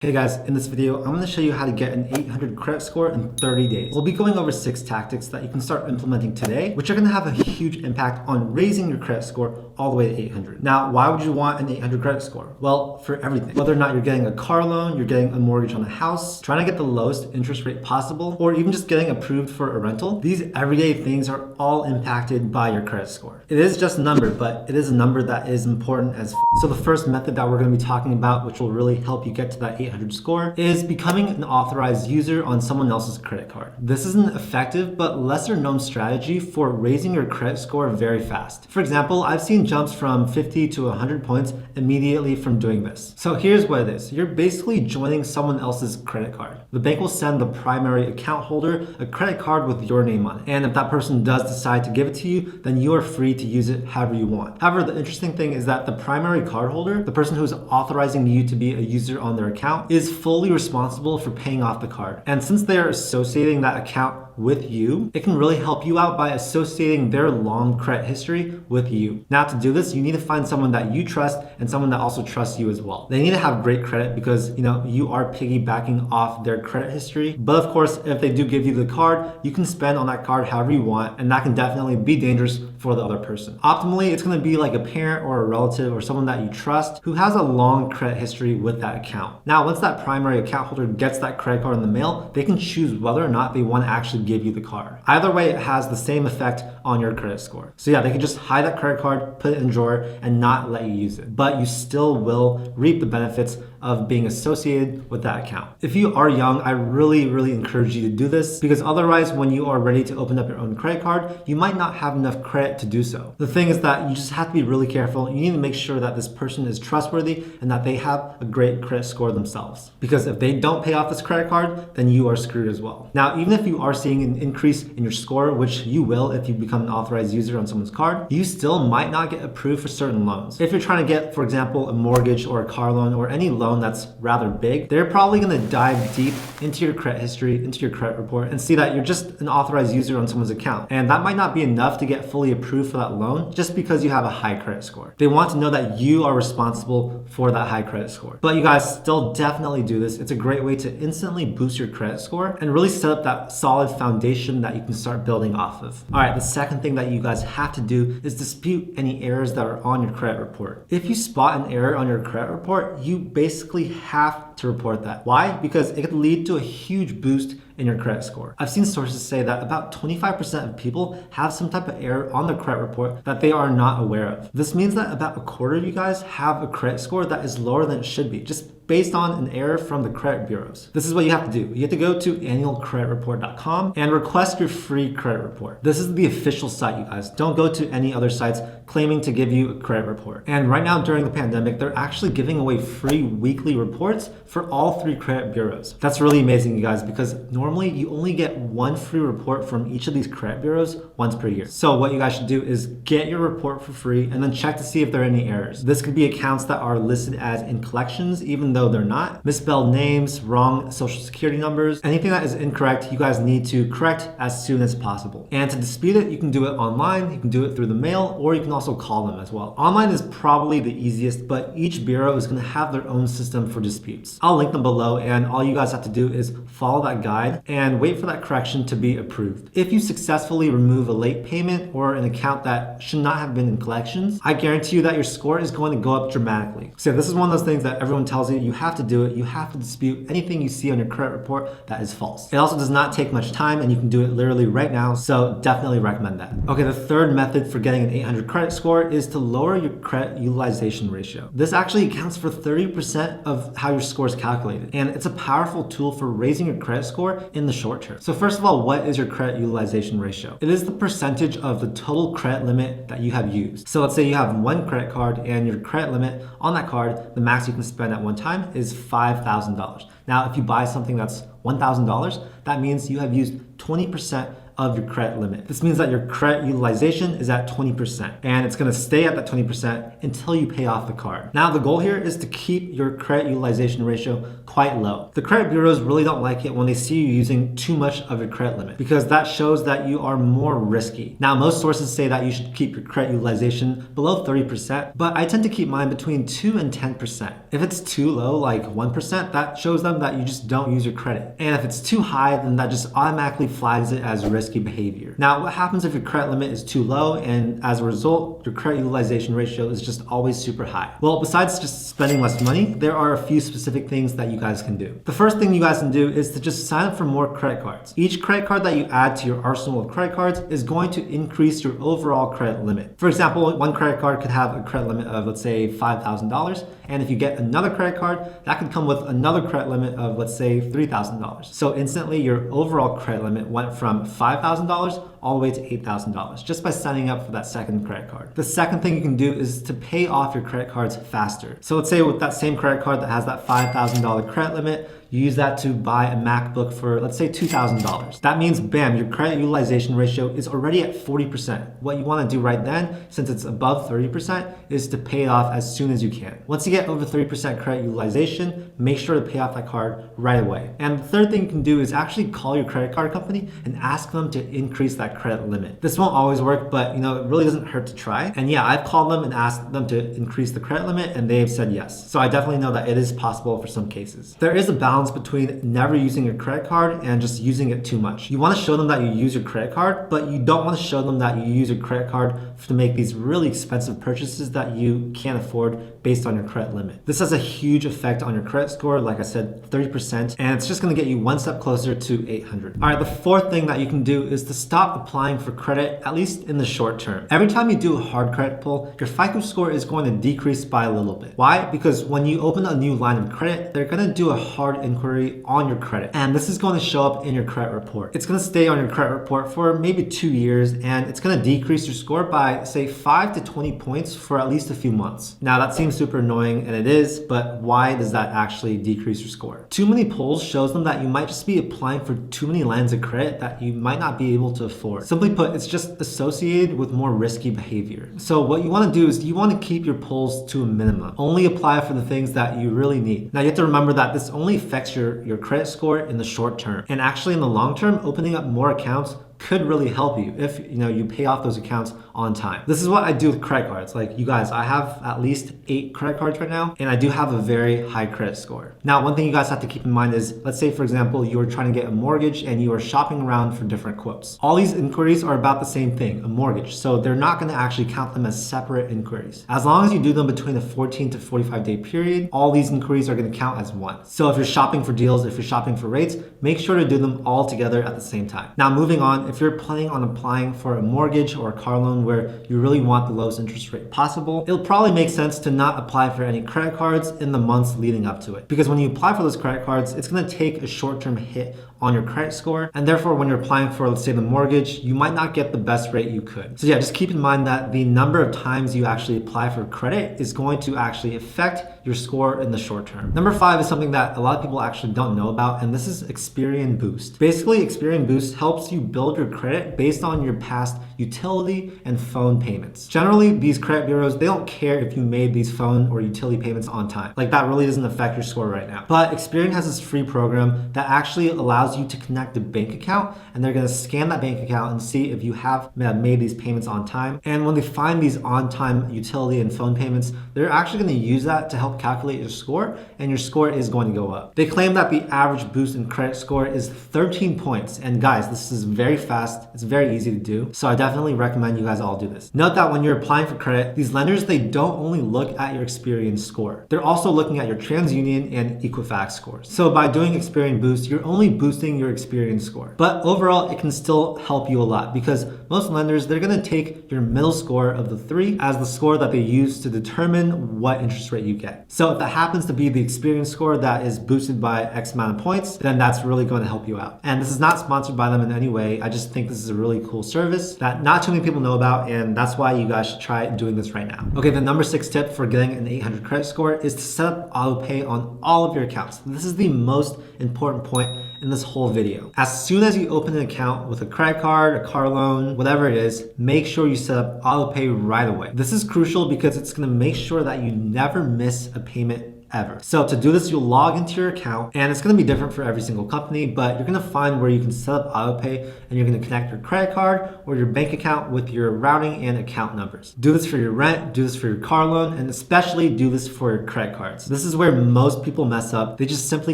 Hey guys, in this video, I'm going to show you how to get an 800 credit score in 30 days. We'll be going over 6 tactics that you can start implementing today, which are going to have a huge impact on raising your credit score all the way to 800. Now, why would you want an 800 credit score? Well, for everything. Whether or not you're getting a car loan, you're getting a mortgage on a house, trying to get the lowest interest rate possible, or even just getting approved for a rental, these everyday things are all impacted by your credit score. It is just a number, but it is a number that is important as f. So the first method that we're going to be talking about, which will really help you get to that 800 score, is becoming an authorized user on someone else's credit card. This is an effective but lesser known strategy for raising your credit score very fast. For example, I've seen jumps from 50 to 100 points immediately from doing this. So here's what it is. You're basically joining someone else's credit card. The bank will send the primary account holder a credit card with your name on it. And if that person does decide to give it to you, then you are free to use it however you want. However, the interesting thing is that the primary card holder, the person who's authorizing you to be a user on their account, is fully responsible for paying off the card. And since they are associating that account with you, it can really help you out by associating their long credit history with you. Now, to do this, you need to find someone that you trust and someone that also trusts you as well. They need to have great credit because, you are piggybacking off their credit history. But of course, if they do give you the card, you can spend on that card however you want, and that can definitely be dangerous for the other person. Optimally, it's going to be like a parent or a relative or someone that you trust who has a long credit history with that account. Now, once that primary account holder gets that credit card in the mail, they can choose whether or not they want to actually give you the card. Either way, it has the same effect on your credit score. So yeah, they can just hide that credit card, put it in a drawer, and not let you use it. But you still will reap the benefits of being associated with that account. If you are young, I really encourage you to do this, because otherwise, when you are ready to open up your own credit card, you might not have enough credit to do so. The thing is that you just have to be really careful. You need to make sure that this person is trustworthy and that they have a great credit score themselves. Because if they don't pay off this credit card, then you are screwed as well. Now, even if you are seeing an increase in your score, which you will if you become an authorized user on someone's card, you still might not get approved for certain loans. If you're trying to get, for example, a mortgage or a car loan or any loan that's rather big, they're probably going to dive deep into your credit history, into your credit report, and see that you're just an authorized user on someone's account. And that might not be enough to get fully approved for that loan just because you have a high credit score. They want to know that you are responsible for that high credit score. But you guys still definitely do this. It's a great way to instantly boost your credit score and really set up that solid foundation that you can start building off of. All right, the second thing that you guys have to do is dispute any errors that are on your credit report. If you spot an error on your credit report, you basically have to report that. Why? Because it could lead to a huge boost in your credit score. I've seen sources say that about 25% of people have some type of error on their credit report that they are not aware of. This means that about a quarter of you guys have a credit score that is lower than it should be, just based on an error from the credit bureaus. This is what you have to do. You have to go to annualcreditreport.com and request your free credit report. This is the official site, you guys. Don't go to any other sites claiming to give you a credit report. And right now during the pandemic, they're actually giving away free weekly reports for all 3 credit bureaus. That's really amazing, you guys, because normally you only get 1 free report from each of these credit bureaus once per year. So what you guys should do is get your report for free and then check to see if there are any errors. This could be accounts that are listed as in collections, even though they're not, misspelled names, wrong social security numbers, anything that is incorrect, you guys need to correct as soon as possible. And to dispute it, you can do it online, you can do it through the mail, or you can also call them as well. Online is probably the easiest, but each bureau is going to have their own system for disputes. I'll link them below, and all you guys have to do is follow that guide and wait for that correction to be approved. If you successfully remove a late payment or an account that should not have been in collections, I guarantee you that your score is going to go up dramatically. So this is one of those things that everyone tells you have to do it. You have to dispute anything you see on your credit report that is false. It also does not take much time, and you can do it literally right now, so definitely recommend that. Okay, the third method for getting an 800 credit score is to lower your credit utilization ratio. This actually accounts for 30% of how your score is calculated, and it's a powerful tool for raising your credit score in the short term. So first of all, what is your credit utilization ratio? It is the percentage of the total credit limit that you have used. So let's say you have 1 credit card and your credit limit on that card, the max you can spend at one time is $5,000. Now, if you buy something that's $1,000, that means you have used 20% of your credit limit. This means that your credit utilization is at 20%, and it's going to stay at that 20% until you pay off the card. Now, the goal here is to keep your credit utilization ratio quite low. The credit bureaus really don't like it when they see you using too much of your credit limit, because that shows that you are more risky. Now, most sources say that you should keep your credit utilization below 30%, but I tend to keep mine between 2 and 10%. If it's too low, like 1%, that shows them that you just don't use your credit. And if it's too high, then that just automatically flags it as risky behavior. Now, what happens if your credit limit is too low and as a result, your credit utilization ratio is just always super high? Well, besides just spending less money, there are a few specific things that you guys can do. The first thing you guys can do is to just sign up for more credit cards. Each credit card that you add to your arsenal of credit cards is going to increase your overall credit limit. For example, one credit card could have a credit limit of, let's say, $5,000. And if you get another credit card, that could come with another credit limit of, let's say, $3,000. So instantly your overall credit limit went from $5,000 all the way to $8,000 just by signing up for that second credit card. The second thing you can do is to pay off your credit cards faster. So let's say with that same credit card that has that $5,000 credit limit, you use that to buy a MacBook for, let's say, $2,000. That means, bam, your credit utilization ratio is already at 40%. What you want to do right then, since it's above 30%, is to pay it off as soon as you can. Once you get over 30% credit utilization, make sure to pay off that card right away. And the third thing you can do is actually call your credit card company and ask them to increase that credit limit. This won't always work, but it really doesn't hurt to try. And yeah, I've called them and asked them to increase the credit limit, and they've said yes. So I definitely know that it is possible for some cases. There is a balance between never using your credit card and just using it too much. You want to show them that you use your credit card, but you don't want to show them that you use your credit card to make these really expensive purchases that you can't afford based on your credit limit. This has a huge effect on your credit score, like I said, 30%, and it's just going to get you one step closer to 800. All right, the fourth thing that you can do is to stop applying for credit, at least in the short term. Every time you do a hard credit pull, your FICO score is going to decrease by a little bit. Why? Because when you open a new line of credit, they're going to do a hard inquiry on your credit, and this is going to show up in your credit report. It's going to stay on your credit report for maybe 2 years, and it's going to decrease your score by, say, 5 to 20 points for at least a few months. Now, that seems super annoying, and it is, but why does that actually decrease your score? Too many pulls shows them that you might just be applying for too many lines of credit that you might not be able to afford. Simply put, it's just associated with more risky behavior. So what you want to do is you want to keep your pulls to a minimum. Only apply for the things that you really need. Now, you have to remember that this only affects your credit score in the short term. And actually in the long term, opening up more accounts could really help you if you pay off those accounts on time. This is what I do with credit cards. Like, you guys, I have at least 8 credit cards right now, and I do have a very high credit score. Now, one thing you guys have to keep in mind is, let's say for example, you are trying to get a mortgage and you are shopping around for different quotes. All these inquiries are about the same thing, a mortgage. So they're not going to actually count them as separate inquiries. As long as you do them between a 14 to 45 day period, all these inquiries are going to count as one. So if you're shopping for deals, if you're shopping for rates, make sure to do them all together at the same time. Now, moving on, if you're planning on applying for a mortgage or a car loan where you really want the lowest interest rate possible, it'll probably make sense to not apply for any credit cards in the months leading up to it. Because when you apply for those credit cards, it's going to take a short-term hit on your credit score. And therefore, when you're applying for, let's say, the mortgage, you might not get the best rate you could. So yeah, just keep in mind that the number of times you actually apply for credit is going to actually affect your score in the short term. Number 5 is something that a lot of people actually don't know about, and this is Experian Boost. Basically, Experian Boost helps you build your credit based on your past utility and phone payments. Generally, these credit bureaus, they don't care if you made these phone or utility payments on time. Like, that really doesn't affect your score right now. But Experian has this free program that actually allows you to connect a bank account, and they're going to scan that bank account and see if you have made these payments on time. And when they find these on-time utility and phone payments, they're actually going to use that to help calculate your score, and your score is going to go up. They claim that the average boost in credit score is 13 points. And guys, this is very fast. It's very easy to do. So I definitely recommend you guys all do this. Note that when you're applying for credit, these lenders, they don't only look at your Experian score. They're also looking at your TransUnion and Equifax scores. So by doing Experian Boost, you're only boosting your Experian score. But overall, it can still help you a lot because most lenders, they're going to take your middle score of the 3 as the score that they use to determine what interest rate you get. So if that happens to be the Experian score that is boosted by X amount of points, then that's really going to help you out. And this is not sponsored by them in any way. I just think this is a really cool service that that not too many people know about, and that's why you guys should try doing this right now. Okay, the number 6 tip for getting an 800 credit score is to set up auto pay on all of your accounts. This is the most important point in this whole video. As soon as you open an account with a credit card, a car loan, whatever it is, make sure you set up auto pay right away. This is crucial because it's going to make sure that you never miss a payment ever. So to do this, you'll log into your account, and it's going to be different for every single company, but you're going to find where you can set up auto pay, and you're going to connect your credit card or your bank account with your routing and account numbers. Do this for your rent, do this for your car loan, and especially do this for your credit cards. This is where most people mess up. They just simply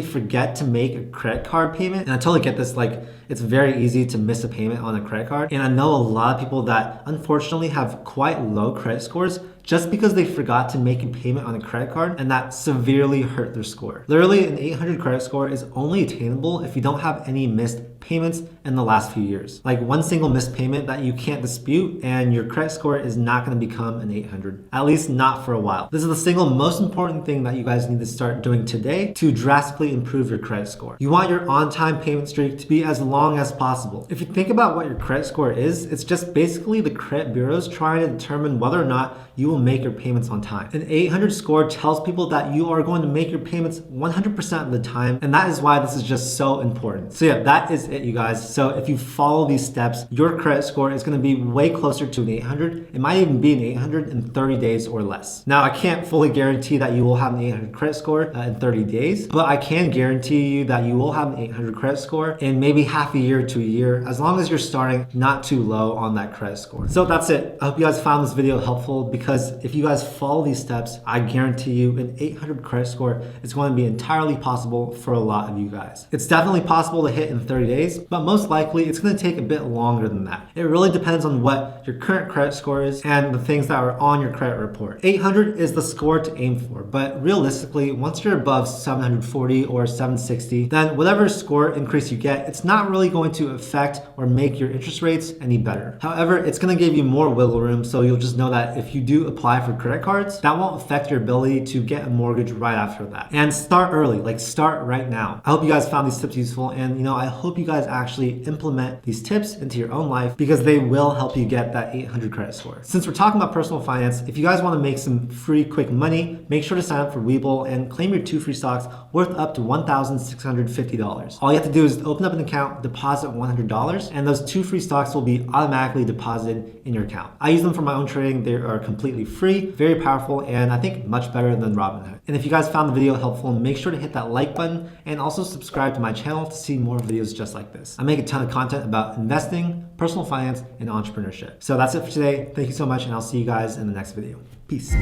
forget to make a credit card payment. And I totally get this, like, it's very easy to miss a payment on a credit card. And I know a lot of people that unfortunately have quite low credit scores just because they forgot to make a payment on a credit card, and that severely hurt their score. Literally, an 800 credit score is only attainable if you don't have any missed payments in the last few years. Like one single missed payment that you can't dispute, and your credit score is not going to become an 800, at least not for a while. This is the single most important thing that you guys need to start doing today to drastically improve your credit score. You want your on-time payment streak to be as long as possible. If you think about what your credit score is, it's just basically the credit bureaus trying to determine whether or not you will make your payments on time. An 800 score tells people that you are going to make your payments 100% of the time, and that is why this is just so important. So yeah, that is it, you guys. So if you follow these steps, your credit score is going to be way closer to an 800. It might even be an 800 in 30 days or less. Now, I can't fully guarantee that you will have an 800 credit score in 30 days, but I can guarantee you that you will have an 800 credit score in maybe half a year to a year, as long as you're starting not too low on that credit score. So that's it. I hope you guys found this video helpful, because if you guys follow these steps, I guarantee you an 800 credit score is going to be entirely possible for a lot of you guys. It's definitely possible to hit in 30 days, but most likely it's going to take a bit longer than that. It really depends on what your current credit score is and the things that are on your credit report. 800 is the score to aim for, but realistically, once you're above 740 or 760, then whatever score increase you get, it's not really going to affect or make your interest rates any better. However, it's going to give you more wiggle room, so you'll just know that if you do apply for credit cards, that won't affect your ability to get a mortgage right after that. And start early, like start right now. I hope you guys found these tips useful, and I hope you guys actually implement these tips into your own life, because they will help you get that 800 credit score. Since we're talking about personal finance, if you guys want to make some free quick money, make sure to sign up for WeBull and claim your 2 free stocks worth up to $1,650. All you have to do is open up an account, deposit $100, and those 2 free stocks will be automatically deposited in your account. I use them for my own trading. They are completely free, very powerful, and I think much better than Robinhood. And if you guys found the video helpful, make sure to hit that like button and also subscribe to my channel to see more videos just like this. I make a ton of content about investing, personal finance, and entrepreneurship. So that's it for today. Thank you so much, and I'll see you guys in the next video. Peace.